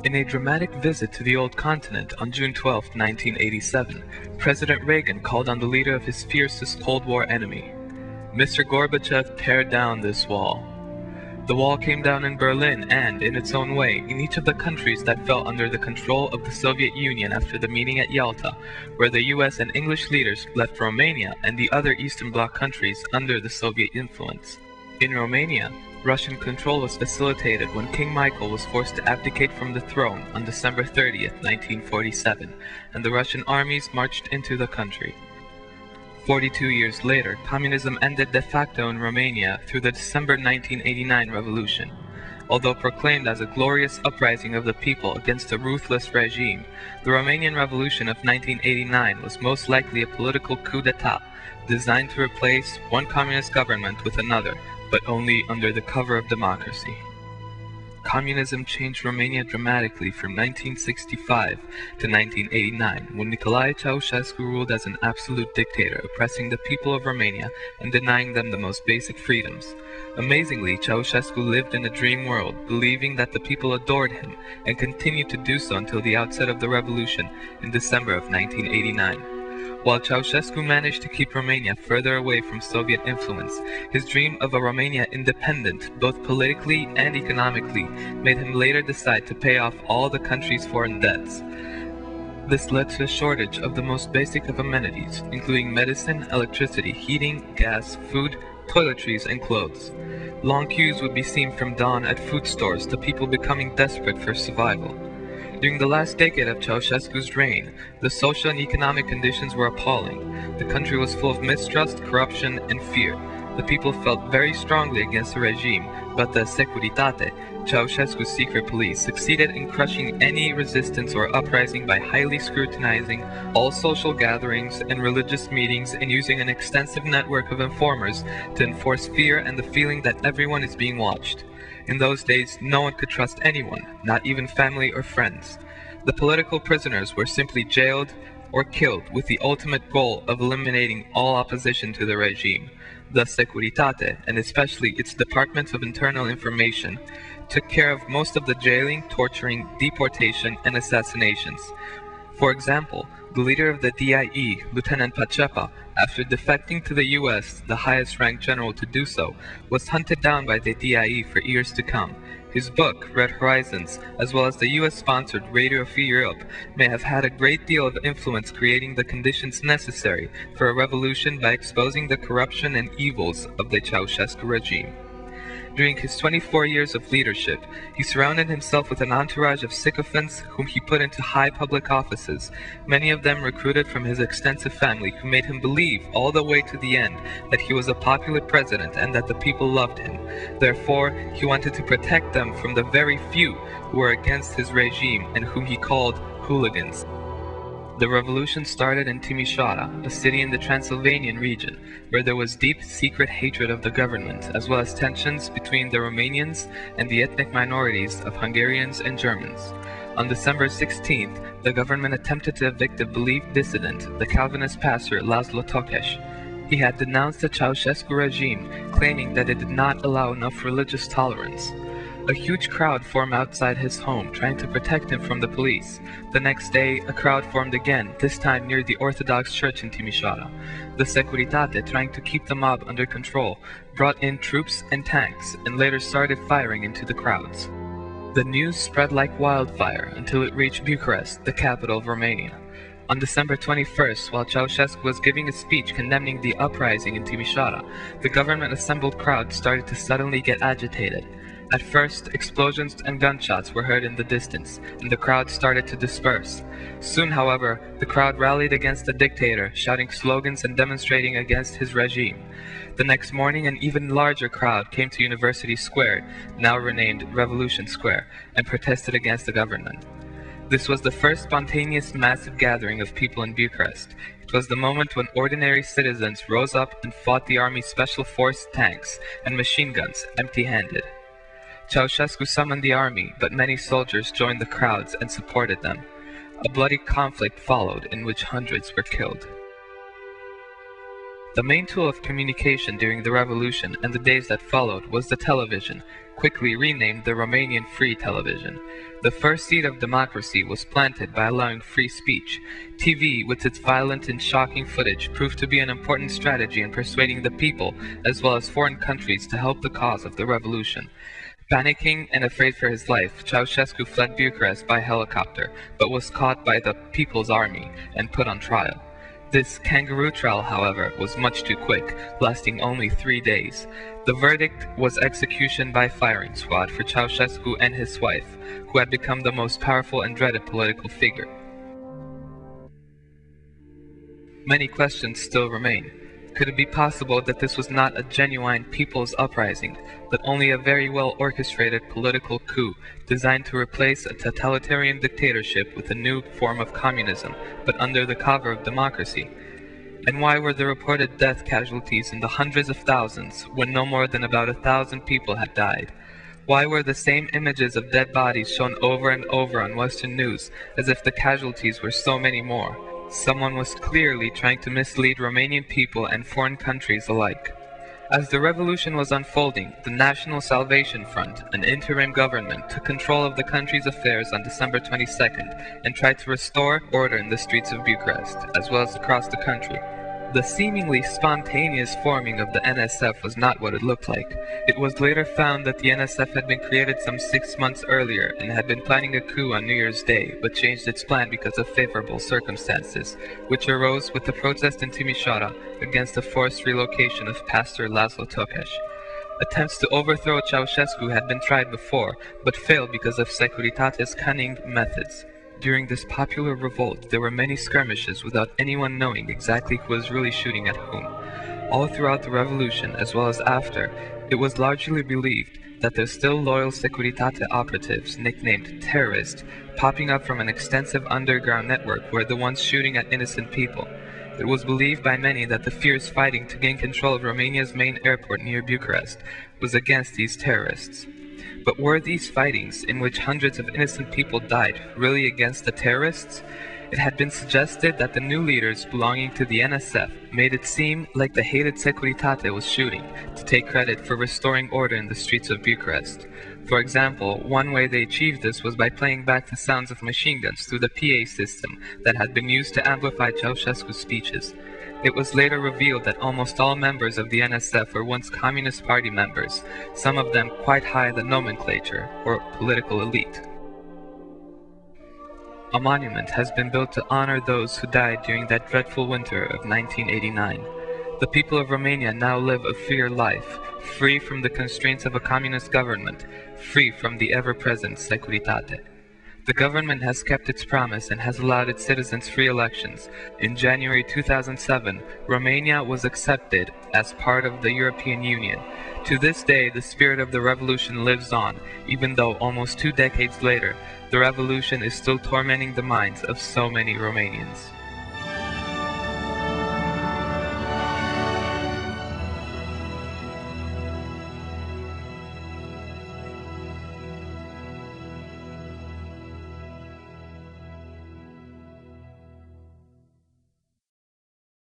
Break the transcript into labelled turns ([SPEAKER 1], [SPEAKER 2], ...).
[SPEAKER 1] In a dramatic visit to the old continent on June 12, 1987, President Reagan called on the leader of his fiercest Cold War enemy. "Mr. Gorbachev, tear down this wall." The wall came down in Berlin and, in its own way, in each of the countries that fell under the control of the Soviet Union after the meeting at Yalta, where the US and English leaders left Romania and the other Eastern Bloc countries under the Soviet influence. In Romania, Russian control was facilitated when King Michael was forced to abdicate from the throne on December 30th, 1947, and the Russian armies marched into the country. 42 years later, communism ended de facto in Romania through the December 1989 revolution. Although proclaimed as a glorious uprising of the people against a ruthless regime, the Romanian Revolution of 1989 was most likely a political coup d'etat designed to replace one communist government with another, but only under the cover of democracy. Communism changed Romania dramatically from 1965 to 1989, when Nicolae Ceausescu ruled as an absolute dictator, oppressing the people of Romania and denying them the most basic freedoms. Amazingly, Ceausescu lived in a dream world, believing that the people adored him, and continued to do so until the outset of the revolution in December of 1989. While Ceausescu managed to keep Romania further away from Soviet influence, his dream of a Romania independent, both politically and economically, made him later decide to pay off all the country's foreign debts. This led to a shortage of the most basic of amenities, including medicine, electricity, heating, gas, food, toiletries, and clothes. Long queues would be seen from dawn at food stores to people becoming desperate for survival. During the last decade of Ceausescu's reign, the social and economic conditions were appalling. The country was full of mistrust, corruption, and fear. The people felt very strongly against the regime, but the Securitate, Ceausescu's secret police, succeeded in crushing any resistance or uprising by highly scrutinizing all social gatherings and religious meetings and using an extensive network of informers to enforce fear and the feeling that everyone is being watched. In those days, no one could trust anyone, not even family or friends. The political prisoners were simply jailed or killed with the ultimate goal of eliminating all opposition to the regime. The Securitate, and especially its Department of Internal Information, took care of most of the jailing, torturing, deportation, and assassinations. For example, the leader of the DIE, Lieutenant Pacepa, after defecting to the US, the highest-ranked general to do so, was hunted down by the DIE for years to come. His book, Red Horizons, as well as the US-sponsored Radio Free Europe, may have had a great deal of influence creating the conditions necessary for a revolution by exposing the corruption and evils of the Ceausescu regime. During his 24 years of leadership, he surrounded himself with an entourage of sycophants whom he put into high public offices, many of them recruited from his extensive family, who made him believe all the way to the end that he was a popular president and that the people loved him. Therefore, he wanted to protect them from the very few who were against his regime and whom he called hooligans. The revolution started in Timișoara, a city in the Transylvanian region, where there was deep, secret hatred of the government, as well as tensions between the Romanians and the ethnic minorities of Hungarians and Germans. On December 16th, the government attempted to evict a believed dissident, the Calvinist pastor Laszlo Tokes. He had denounced the Ceausescu regime, claiming that it did not allow enough religious tolerance. A huge crowd formed outside his home, trying to protect him from the police. The next day, a crowd formed again, this time near the Orthodox Church in Timișoara. The Securitate, trying to keep the mob under control, brought in troops and tanks, and later started firing into the crowds. The news spread like wildfire until it reached Bucharest, the capital of Romania. On December 21st, while Ceausescu was giving a speech condemning the uprising in Timișoara, the government-assembled crowd started to suddenly get agitated. At first, explosions and gunshots were heard in the distance, and the crowd started to disperse. Soon, however, the crowd rallied against the dictator, shouting slogans and demonstrating against his regime. The next morning, an even larger crowd came to University Square, now renamed Revolution Square, and protested against the government. This was the first spontaneous massive gathering of people in Bucharest. It was the moment when ordinary citizens rose up and fought the army's special force tanks and machine guns empty-handed. Ceausescu summoned the army, but many soldiers joined the crowds and supported them. A bloody conflict followed in which hundreds were killed. The main tool of communication during the revolution and the days that followed was the television, quickly renamed the Romanian Free Television. The first seed of democracy was planted by allowing free speech. TV, with its violent and shocking footage, proved to be an important strategy in persuading the people, as well as foreign countries, to help the cause of the revolution. Panicking and afraid for his life, Ceausescu fled Bucharest by helicopter, but was caught by the People's Army and put on trial. This kangaroo trial, however, was much too quick, lasting only 3 days. The verdict was execution by firing squad for Ceausescu and his wife, who had become the most powerful and dreaded political figure. Many questions still remain. Could it be possible that this was not a genuine people's uprising, but only a very well orchestrated political coup designed to replace a totalitarian dictatorship with a new form of communism, but under the cover of democracy? And why were the reported death casualties in the hundreds of thousands when no more than about 1,000 people had died? Why were the same images of dead bodies shown over and over on Western news, as if the casualties were so many more? Someone was clearly trying to mislead Romanian people and foreign countries alike. As the revolution was unfolding, the National Salvation Front, an interim government, took control of the country's affairs on December 22nd and tried to restore order in the streets of Bucharest, as well as across the country. The seemingly spontaneous forming of the NSF was not what it looked like. It was later found that the NSF had been created some 6 months earlier and had been planning a coup on New Year's Day, but changed its plan because of favorable circumstances, which arose with the protest in Timișoara against the forced relocation of Pastor Laszlo Tokes. Attempts to overthrow Ceausescu had been tried before, but failed because of Securitate's cunning methods. During this popular revolt, there were many skirmishes without anyone knowing exactly who was really shooting at whom. All throughout the revolution, as well as after, it was largely believed that there are still loyal Securitate operatives, nicknamed terrorists, popping up from an extensive underground network were the ones shooting at innocent people. It was believed by many that the fierce fighting to gain control of Romania's main airport near Bucharest was against these terrorists. But were these fightings, in which hundreds of innocent people died, really against the terrorists? It had been suggested that the new leaders belonging to the NSF made it seem like the hated Securitate was shooting, to take credit for restoring order in the streets of Bucharest. For example, one way they achieved this was by playing back the sounds of machine guns through the PA system that had been used to amplify Ceausescu's speeches. It was later revealed that almost all members of the NSF were once Communist Party members, some of them quite high in the nomenclature, or political elite. A monument has been built to honor those who died during that dreadful winter of 1989. The people of Romania now live a freer life, free from the constraints of a communist government, free from the ever-present Securitate. The government has kept its promise and has allowed its citizens free elections. In January 2007, Romania was accepted as part of the European Union. To this day, the spirit of the revolution lives on, even though almost 2 decades later, the revolution is still tormenting the minds of so many Romanians.